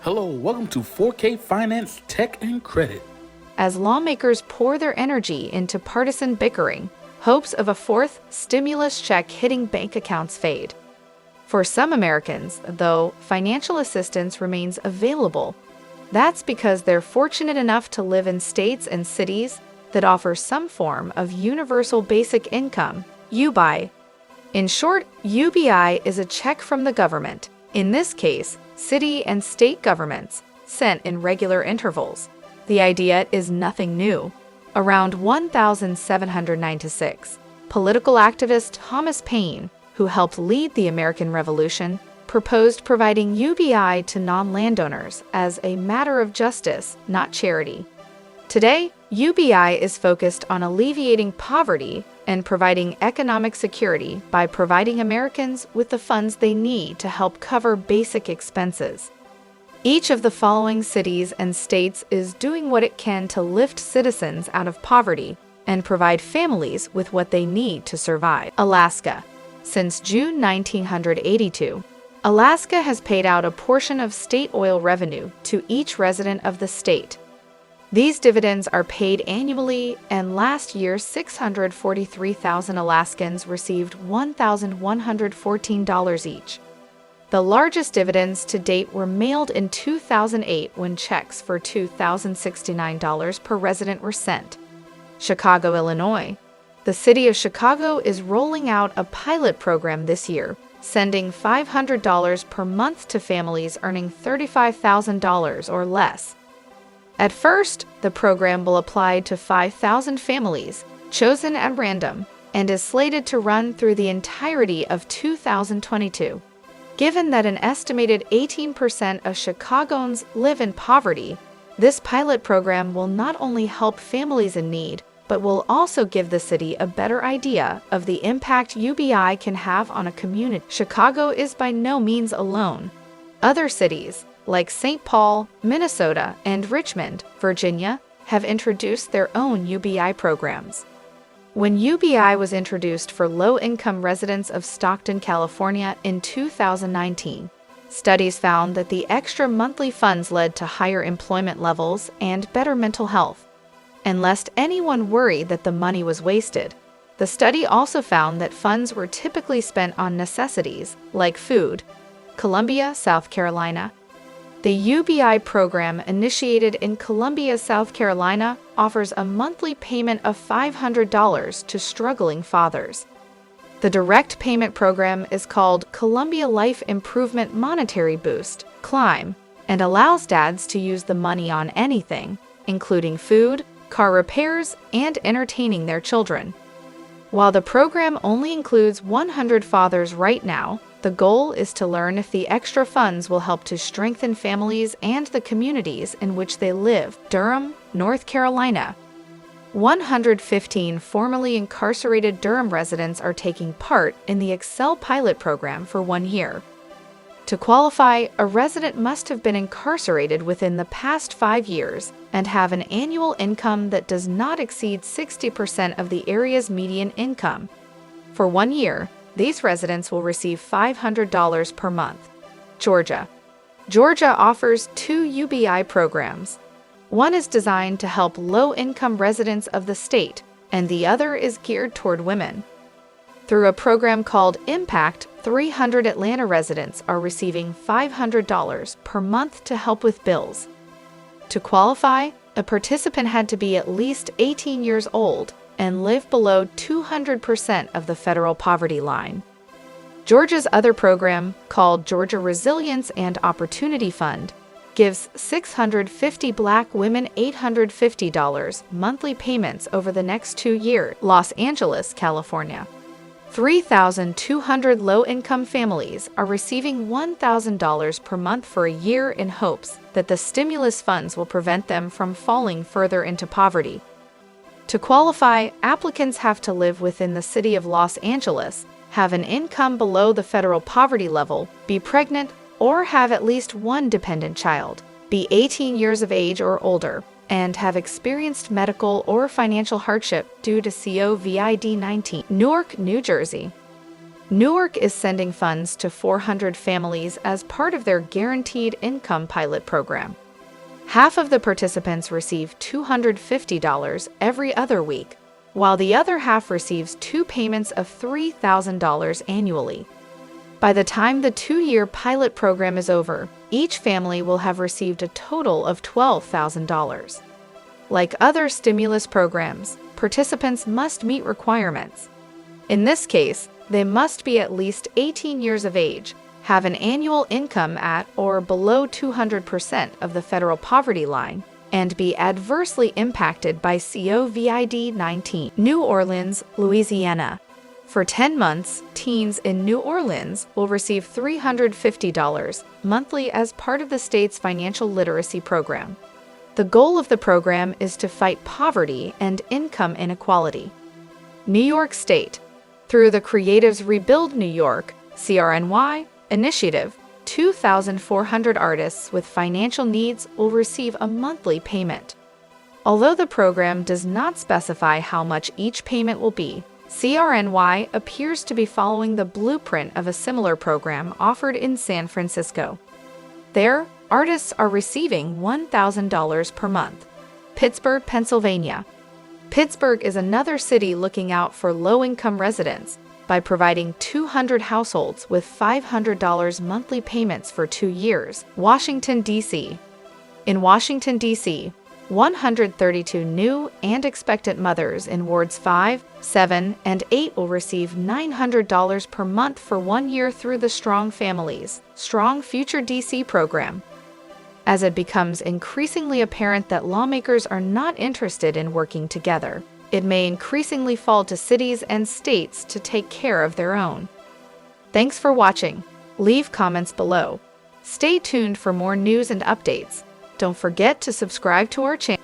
Hello, welcome to 4K Finance, Tech, and Credit. As lawmakers pour their energy into partisan bickering, hopes of a fourth stimulus check hitting bank accounts fade. For some Americans, though, financial assistance remains available. That's because they're fortunate enough to live in states and cities that offer some form of universal basic income, UBI. In short, UBI is a check from the government, in this case, city and state governments, sent in regular intervals. The idea is nothing new. Around 1796, political activist Thomas Paine, who helped lead the American Revolution, proposed providing UBI to non-landowners as a matter of justice, not charity. Today, UBI is focused on alleviating poverty and providing economic security by providing Americans with the funds they need to help cover basic expenses. Each of the following cities and states is doing what it can to lift citizens out of poverty and provide families with what they need to survive. Alaska. Since June 1982, Alaska has paid out a portion of state oil revenue to each resident of the state. These dividends are paid annually, and last year 643,000 Alaskans received $1,114 each. The largest dividends to date were mailed in 2008 when checks for $2,069 per resident were sent. Chicago, Illinois. The city of Chicago is rolling out a pilot program this year, sending $500 per month to families earning $35,000 or less. At first, the program will apply to 5,000 families, chosen at random, and is slated to run through the entirety of 2022. Given that an estimated 18% of Chicagoans live in poverty, this pilot program will not only help families in need, but will also give the city a better idea of the impact UBI can have on a community. Chicago is by no means alone. Other cities, like St. Paul, Minnesota, and Richmond, Virginia, have introduced their own UBI programs. When UBI was introduced for low-income residents of Stockton, California in 2019, studies found that the extra monthly funds led to higher employment levels and better mental health. And lest anyone worry that the money was wasted, the study also found that funds were typically spent on necessities like food. Columbia, South Carolina. The UBI program, initiated in Columbia, South Carolina, offers a monthly payment of $500 to struggling fathers. The direct payment program is called Columbia Life Improvement Monetary Boost, CLIMB, and allows dads to use the money on anything, including food, car repairs, and entertaining their children. While the program only includes 100 fathers right now, the goal is to learn if the extra funds will help to strengthen families and the communities in which they live. Durham, North Carolina. 115 formerly incarcerated Durham residents are taking part in the Excel pilot program for 1 year. To qualify, a resident must have been incarcerated within the past 5 years and have an annual income that does not exceed 60% of the area's median income. For 1 year, these residents will receive $500 per month. Georgia. Georgia offers 2 UBI programs. One is designed to help low-income residents of the state, and the other is geared toward women. Through a program called Impact, 300 Atlanta residents are receiving $500 per month to help with bills. To qualify, a participant had to be at least 18 years old and live below 200% of the federal poverty line. Georgia's other program, called Georgia Resilience and Opportunity Fund, gives 650 Black women $850 monthly payments over the next 2 years. Los Angeles, California. 3,200 low-income families are receiving $1,000 per month for a year in hopes that the stimulus funds will prevent them from falling further into poverty. To qualify, applicants have to live within the city of Los Angeles, have an income below the federal poverty level, be pregnant, or have at least one dependent child, be 18 years of age or older, and have experienced medical or financial hardship due to COVID-19. Newark, New Jersey. Newark is sending funds to 400 families as part of their Guaranteed Income Pilot program. Half of the participants receive $250 every other week, while the other half receives 2 payments of $3,000 annually. By the time the 2-year pilot program is over, each family will have received a total of $12,000. Like other stimulus programs, participants must meet requirements. In this case, they must be at least 18 years of age, have an annual income at or below 200% of the federal poverty line, and be adversely impacted by COVID-19. New Orleans, Louisiana. For 10 months, teens in New Orleans will receive $350 monthly as part of the state's financial literacy program. The goal of the program is to fight poverty and income inequality. New York State. Through the Creatives Rebuild New York (CRNY) initiative, 2,400 artists with financial needs will receive a monthly payment. Although the program does not specify how much each payment will be, CRNY appears to be following the blueprint of a similar program offered in San Francisco. There, artists are receiving $1,000 per month. Pittsburgh, Pennsylvania. Pittsburgh is another city looking out for low-income residents by providing 200 households with $500 monthly payments for 2 years. Washington, D.C. In Washington, D.C., 132 new and expectant mothers in wards 5, 7, and 8 will receive $900 per month for 1 year through the Strong Families, Strong Future D.C. program. As it becomes increasingly apparent that lawmakers are not interested in working together, it may increasingly fall to cities and states to take care of their own. Thanks for watching. Leave comments below. Stay tuned for more news and updates. Don't forget to subscribe to our channel.